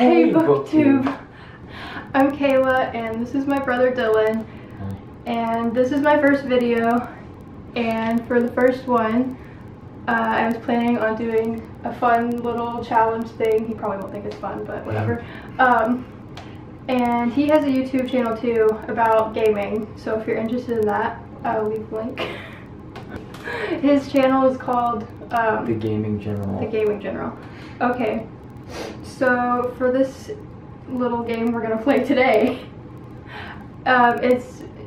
Hey BookTube! I'm Kayla and this is my brother Dylan. And this is my first video, and for the first one I was planning on doing a fun little challenge thing. He probably won't think it's fun, but whatever. And he has a YouTube channel too about gaming, so if you're interested in that, I'll leave a link. His channel is called The Gaming General. The Gaming General. Okay, so for this little game we're gonna play today,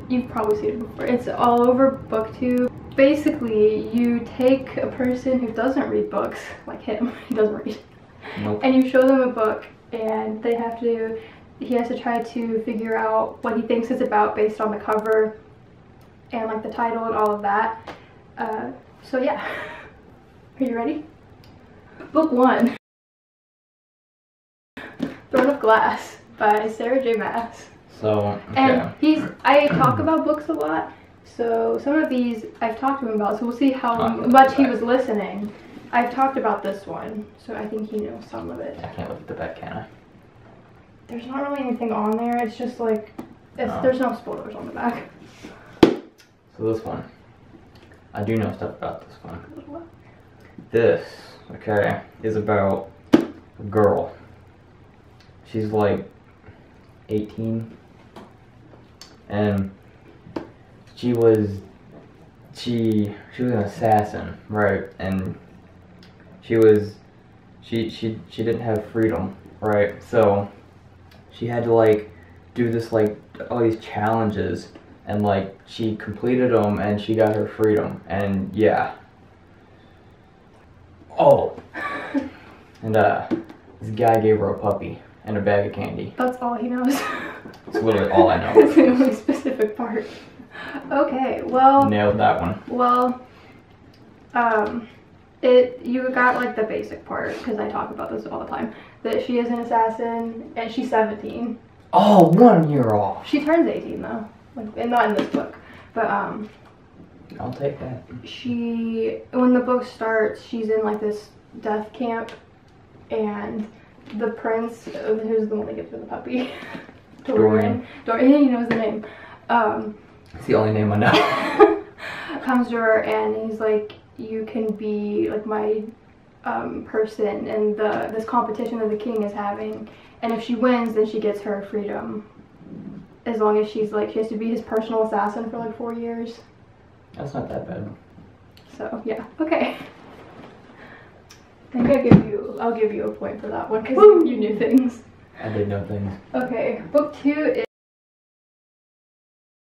you've probably seen it before. It's all over BookTube. Basically, you take a person who doesn't read books, like him, he doesn't read, Nope. and you show them a book, and he has to try to figure out what he thinks it's about based on the cover and like the title and all of that. So yeah, are you ready? Book 1, Throne of Glass by Sarah J. Maas. So, okay. And I talk about books a lot, so some of these I've talked to him about, so we'll see how much he was listening. I've talked about this one, so I think he knows some of it. I can't look at the back, can I? There's not really anything on there, it's just like, there's no spoilers on the back. So this one, I do know stuff about this one. This, okay, is about a girl. She's like 18, and she was an assassin, right? And she didn't have freedom, right? So she had to like do this, like all these challenges, and like she completed them and she got her freedom, and yeah. Oh, and this guy gave her a puppy and a bag of candy. That's all he knows. That's literally all I know. That's the only specific part. Okay, well. Nailed that one. Well, you got like the basic part, because I talk about this all the time, that she is an assassin and she's 17. Oh, 1 year off. She turns 18 though, like, and not in this book, but I'll take that. when the book starts, she's in like this death camp, and the prince, who's the one that gives her the puppy, Dorian, he knows the name. It's the only name I know. Comes to her and he's like, you can be like my person in this competition that the king is having, and if she wins then she gets her freedom, as long as she has to be his personal assassin for like 4 years. That's not that bad. So yeah, okay. I think I'll give you a point for that one, because you knew things. I did know things. Okay, book 2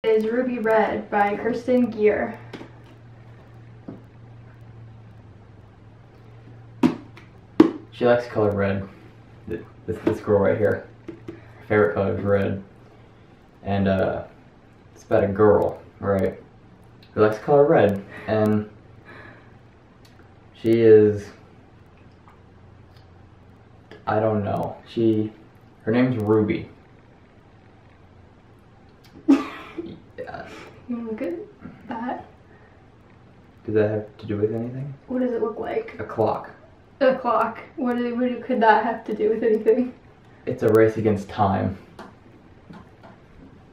is Ruby Red by Kirsten Gier. She likes the color red. This girl right here. Her favorite color is red. And it's about a girl, right, who likes the color red, and she is, I don't know, her name's Ruby. Yeah. You look at that. Does that have to do with anything? What does it look like? A clock. A clock. What could that have to do with anything? It's a race against time.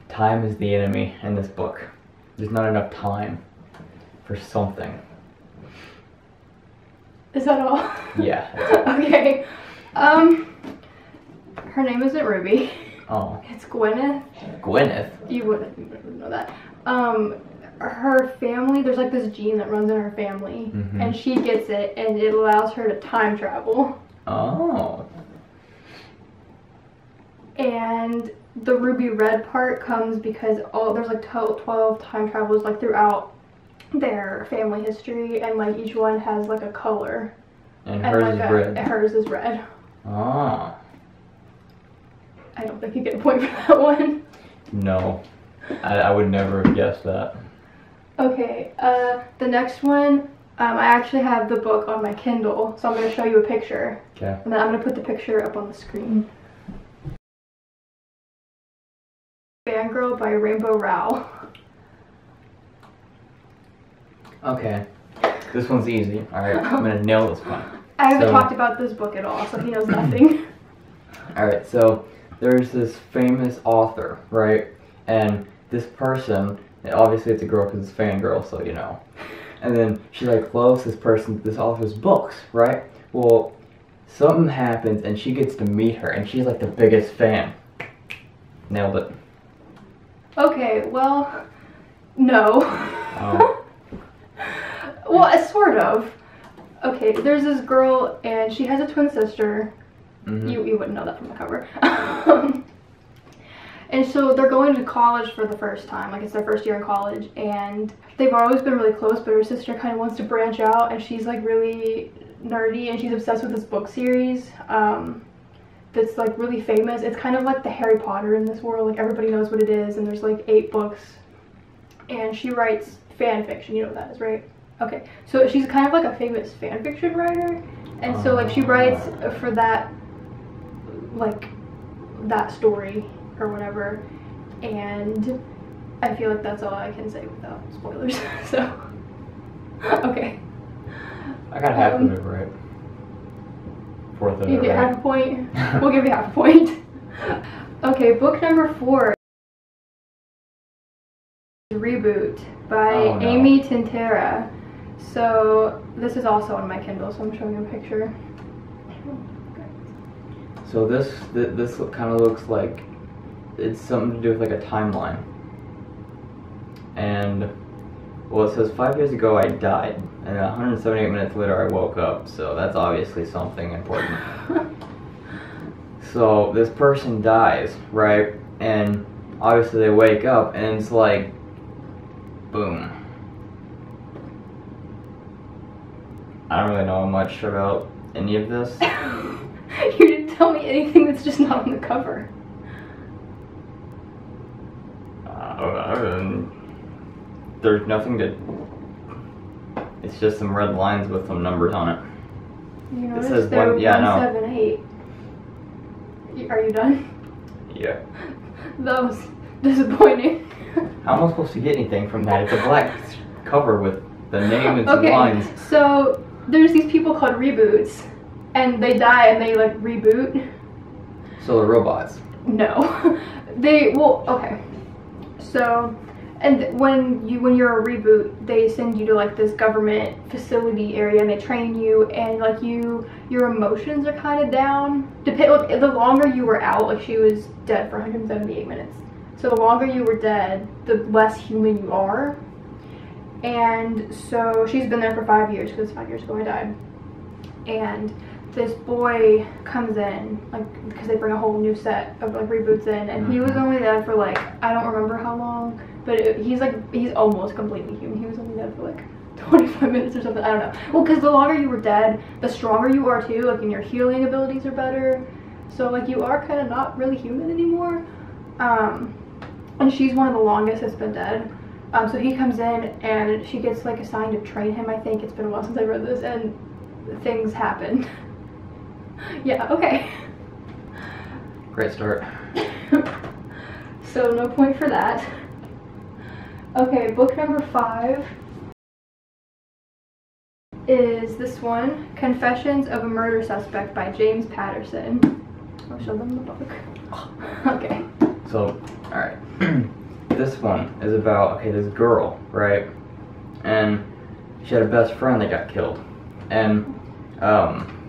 Time is the enemy in this book. There's not enough time for something. Is that all? Yeah. That's all. Okay. Her name isn't Ruby. Oh. It's Gwyneth. Gwyneth? You wouldn't know that. Her family, there's like this gene that runs in her family, and she gets it, and it allows her to time travel. Oh. And the Ruby Red part comes because there's like 12 time travelers like throughout their family history, and like each one has like a color. And hers like is red. Hers is red. Oh. I don't think you get a point for that one. No. I would never have guessed that. Okay, the next one, I actually have the book on my Kindle, so I'm going to show you a picture. Okay. And then I'm going to put the picture up on the screen. Fangirl by Rainbow Rowell. Okay. This one's easy. Alright, I'm gonna nail this one. I haven't talked about this book at all, so he knows nothing. Alright, so there's this famous author, right? And this person, and obviously it's a girl because it's Fangirl, so you know. And then she like loves this author's books, right? Well, something happens and she gets to meet her and she's like the biggest fan. Nailed it. Okay, well, no. Oh. Well, sort of. Okay, there's this girl and she has a twin sister. Mm-hmm. You wouldn't know that from the cover. And so they're going to college for the first time, like it's their first year in college, and they've always been really close, but her sister kind of wants to branch out, and she's like really nerdy, and she's obsessed with this book series that's like really famous. It's kind of like the Harry Potter in this world, like everybody knows what it is, and there's like 8 books, and she writes fan fiction, you know what that is, right? Okay, so she's kind of like a famous fan fiction writer, and so like she writes for that, like, that story or whatever, and I feel like that's all I can say without spoilers. So okay, I got half of it right. Fourth of it you get right. half a point. We'll give you half a point. Okay, book number 4, Reboot by Amy Tintera. So this is also on my Kindle, so I'm showing you a picture. So this kind of looks like it's something to do with like a timeline. And well, it says 5 years ago I died, and 178 minutes later I woke up. So that's obviously something important. So this person dies, right? And obviously they wake up, and it's like, boom. I don't really know much about any of this. You didn't tell me anything that's just not on the cover. There's nothing to... It's just some red lines with some numbers on it. You notice it says there one, yeah, 178. Are you done? Yeah. That was disappointing. How am I supposed to get anything from that? It's a black cover with the name and some Okay, lines. so there's these people called reboots, and they die and they like reboot. So the robots. No, okay. So, and when you're a reboot, they send you to like this government facility area, and they train you, and like your emotions are kind of down. The longer you were out, like she was dead for 178 minutes. So the longer you were dead, the less human you are. And so she's been there for 5 years, because 5 years ago I died. And this boy comes in, like, because they bring a whole new set of like reboots in, and he was only dead for like, I don't remember how long, but he's almost completely human. He was only dead for like 25 minutes or something, I don't know. Well, because the longer you were dead, the stronger you are too, like, and your healing abilities are better. So like you are kind of not really human anymore. And she's one of the longest that's been dead. So he comes in and she gets like assigned to train him, I think. It's been a while since I read this, and things happen. Yeah, okay. Great start. So no point for that. Okay, book number 5 is this one, Confessions of a Murder Suspect by James Patterson. I'll show them the book. Okay. So, alright. This one is about, okay, this girl, right? And she had a best friend that got killed. And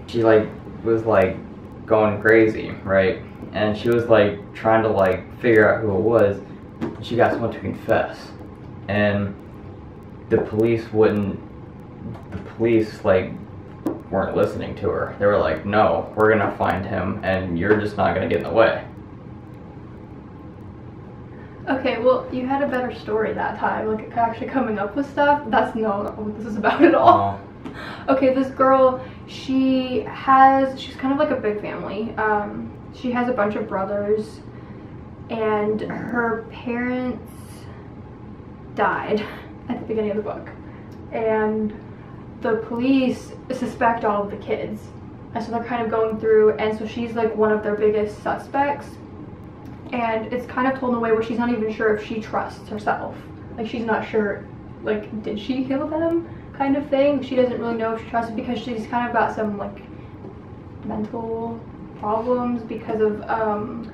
she like was like going crazy, right? And she was like trying to like figure out who it was. And she got someone to confess. And the police like weren't listening to her. They were like, no, we're gonna find him and you're just not gonna get in the way. Okay, well, you had a better story that time, like actually coming up with stuff. That's not what this is about at all. Okay, this girl, she's kind of like a big family. She has a bunch of brothers, and her parents died at the beginning of the book. And the police suspect all of the kids. And so they're kind of going through, and so she's like one of their biggest suspects. And it's kind of told in a way where she's not even sure if she trusts herself. Like, she's not sure, like, did she kill them kind of thing. She doesn't really know if she trusts it, because she's kind of got some, like, mental problems because of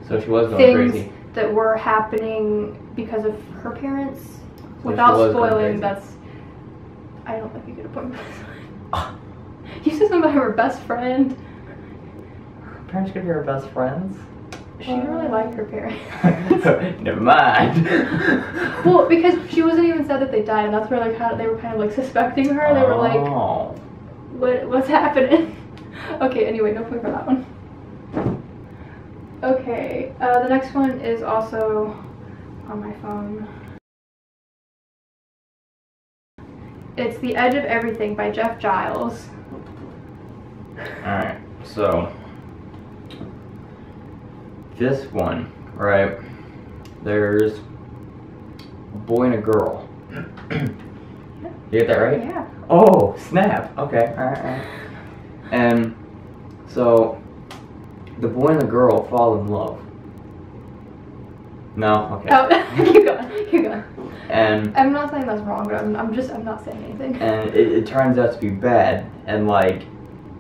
so she was going things crazy. That were happening because of her parents. So Without she was going spoiling, crazy. I don't think you get a point for this one. You said something about her best friend. Her parents could be her best friends? She really liked her parents. Never mind. Well, because she wasn't even said that they died, and that's where like how they were kind of like suspecting her. They were like, Oh. what's happening? Okay, anyway, no point for that one. Okay, the next one is also on my phone. It's The Edge of Everything by Jeff Giles. Alright, so this one, right? There's a boy and a girl. You get that right? Yeah. Oh, snap. Okay, alright. And so the boy and the girl fall in love. No? Okay. Oh, keep going. And I'm not saying that's wrong, but I'm not saying anything. and it turns out to be bad, and like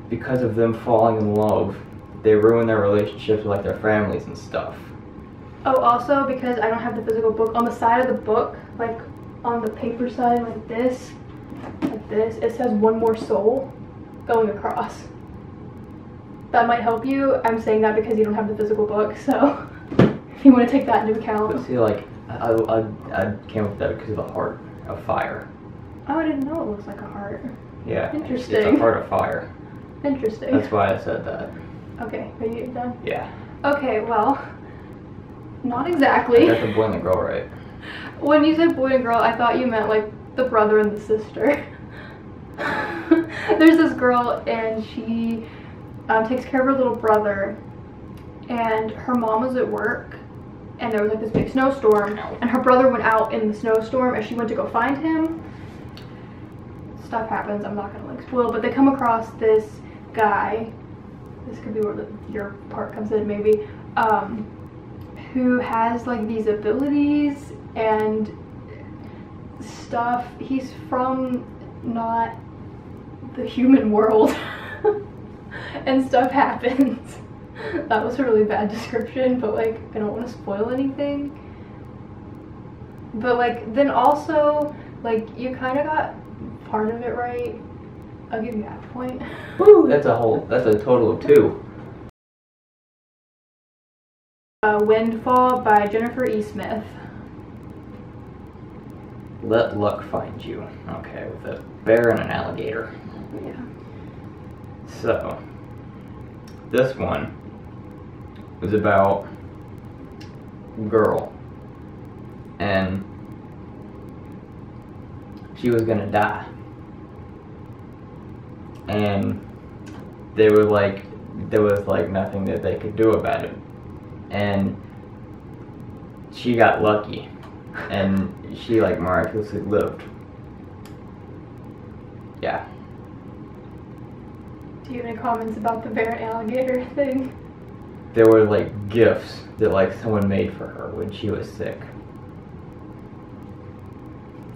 because of them falling in love, they ruin their relationships with like their families and stuff. Oh, also because I don't have the physical book, on the side of the book, like on the paper side, like this, it says one more soul going across. That might help you. I'm saying that because you don't have the physical book, so if you want to take that into account. But see, like I came up with that because of the heart of fire. Oh, I didn't know it looks like a heart. Yeah. Interesting. It's a heart of fire. Interesting. That's why I said that. Okay, are you done? Yeah. Okay, well, not exactly. I got the boy and the girl right. When you said boy and girl, I thought you meant like the brother and the sister. There's this girl and she takes care of her little brother, and her mom was at work, and there was like this big snowstorm, and her brother went out in the snowstorm and she went to go find him. Stuff happens, I'm not gonna like spoil, but they come across this guy, this could be where your part comes in maybe, who has like these abilities and stuff. He's from not the human world. And stuff happens. That was a really bad description, but like I don't want to spoil anything. But like then also like you kind of got part of it right. I'll give you half a point. Woo! That's a total of 2. Windfall by Jennifer E. Smith. Let luck find you. Okay, with a bear and an alligator. Yeah. So, this one was about a girl, and she was gonna die, and there was like nothing that they could do about it, and she got lucky, and she like miraculously lived. Yeah. Do you have any comments about the bear and alligator thing? There were like gifts that like someone made for her when she was sick.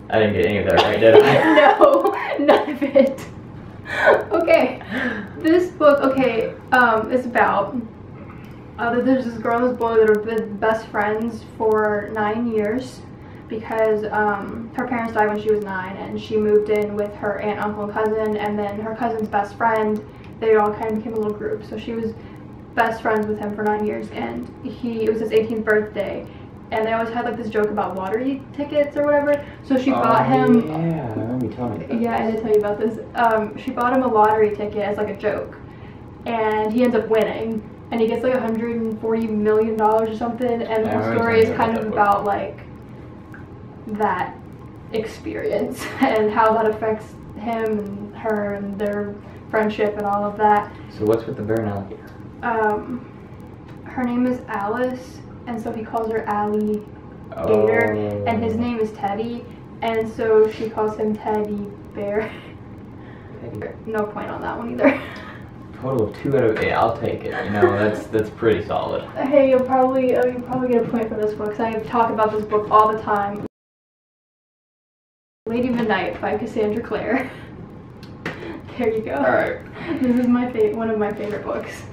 I didn't get any of that right, did I? No, none of it. Okay, this book, is about there's this girl and this boy that have been best friends for 9 years because her parents died when she was 9, and she moved in with her aunt, uncle, and cousin, and then her cousin's best friend. They all kind of became a little group, so she was best friends with him for 9 years, and it was his 18th birthday, and they always had like this joke about lottery tickets or whatever, so she bought him... Yeah, I remember you telling me about Yeah, I did tell you about this. She bought him a lottery ticket as like a joke, and he ends up winning, and he gets like $140 million or something, and the story is kind of about like that experience and how that affects him and her and their friendship and all of that. So what's with the bear and alligator? Her name is Alice, and so he calls her Allie Gator, and his name is Teddy, and so she calls him Teddy Bear. Teddy Bear. No point on that one either. Total of 2 out of 8. I'll take it. You know, that's pretty solid. Hey, you'll probably get a point for this book because I talk about this book all the time. Lady Midnight by Cassandra Clare. There you go. All right. This is one of my favorite books.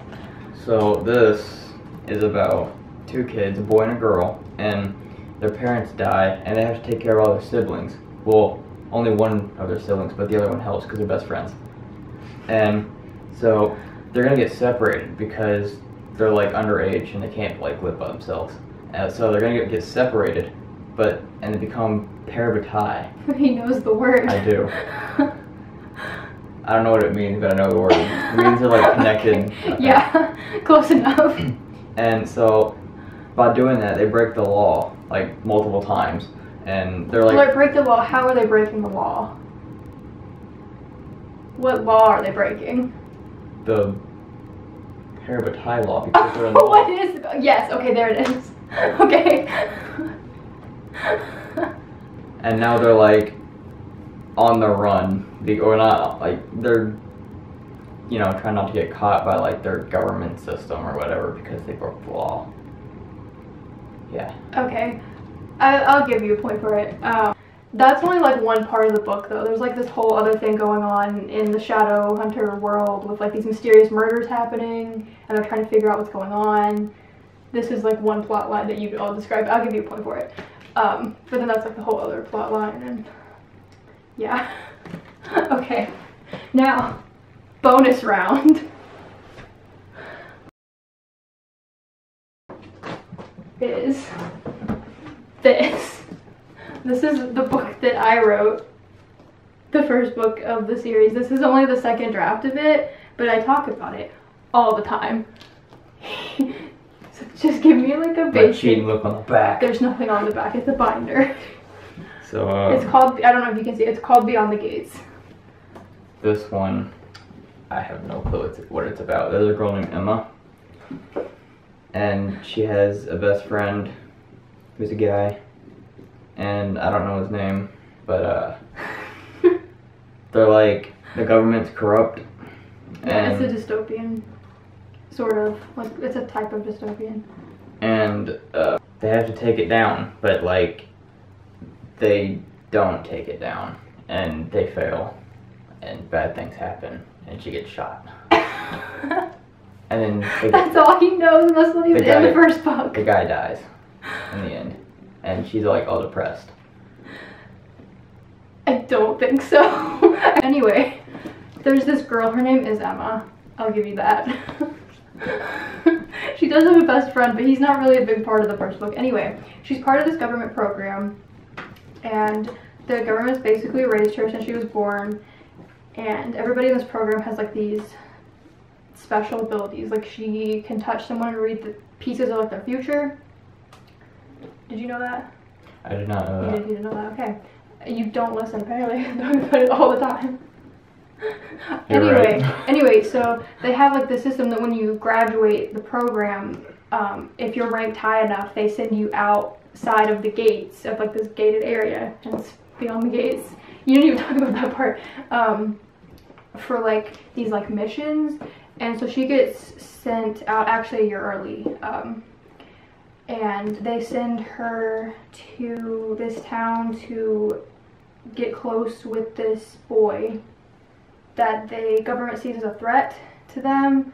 So this is about two kids, a boy and a girl, and their parents die, and they have to take care of all their siblings. Well, only one of their siblings, but the other one helps because they're best friends. And so they're gonna get separated because they're like underage and they can't like live by themselves. And so they're gonna get separated, and they become parabatai. He knows the word. I do. I don't know what it means, but I know the word. It means they're like connected. Okay. Yeah, close enough. And so by doing that, they break the law like multiple times, and they're like. Well, break the law. How are they breaking the law? What law are they breaking? The parabatai law, because they're in the law. What is? Yes. Okay, there it is. Okay. And now they're like on the run, or not, like they're, you know, trying not to get caught by like their government system or whatever because they broke the law. Yeah. Okay, I'll give you a point for it. That's only like one part of the book though. There's like this whole other thing going on in the Shadowhunter world with like these mysterious murders happening, and they're trying to figure out what's going on. This is like one plot line that you all described. I'll give you a point for it. But then that's like the whole other plot line, and yeah. Okay, now bonus round is this. This is the book that I wrote, the first book of the series. This is only the second draft of it, but I talk about it all the time. So just give me like a basic. cheating look on the back. There's nothing on the back. It's a binder. So it's called. I don't know if you can see. It's called Beyond the Gates. This one, I have no clue what it's about. There's a girl named Emma, and she has a best friend who's a guy, and I don't know his name, but they're like, the government's corrupt. Yeah, it's a dystopian, sort of. Like, it's a type of dystopian. And they have to take it down, but like, they don't take it down, and they fail, and bad things happen, and she gets shot. And then that's all he knows, and that's not even in the first book. The guy dies in the end, and she's like all depressed. I don't think so. Anyway, there's this girl, her name is Emma. I'll give you that. She does have a best friend, but he's not really a big part of the first book. Anyway, she's part of this government program, and the government's basically raised her since she was born, and everybody in this program has like these special abilities. Like, she can touch someone and read the pieces of like their future. Did you know that? I did not know that. You didn't know that? Okay. You don't listen, apparently. I talk about it all the time. Anyway, so they have like the system that when you graduate the program, if you're ranked high enough, they send you outside of the gates of like this gated area, and it's beyond the gates. You didn't even talk about that part. For like these like missions, and so she gets sent out actually a year early. And they send her to this town to get close with this boy that the government sees as a threat to them,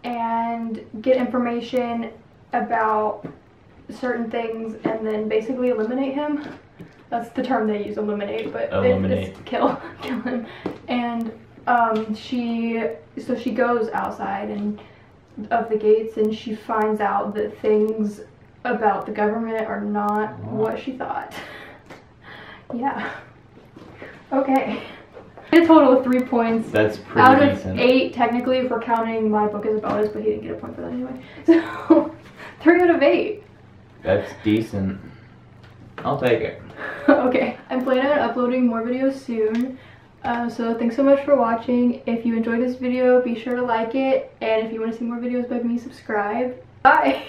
and get information about certain things, and then basically eliminate him. That's the term they use, eliminate, but it's kill him. And she goes outside and of the gates, and she finds out that things about the government are not what she thought. Yeah. Okay. A total of 3 points. That's pretty out decent. Of 8, technically, if we're counting my book as a bonus, but he didn't get a point for that anyway. So, 3 out of 8. That's decent. I'll take it. Okay. I'm planning on uploading more videos soon. So thanks so much for watching. If you enjoyed this video, be sure to like it. And if you want to see more videos by me, subscribe. Bye!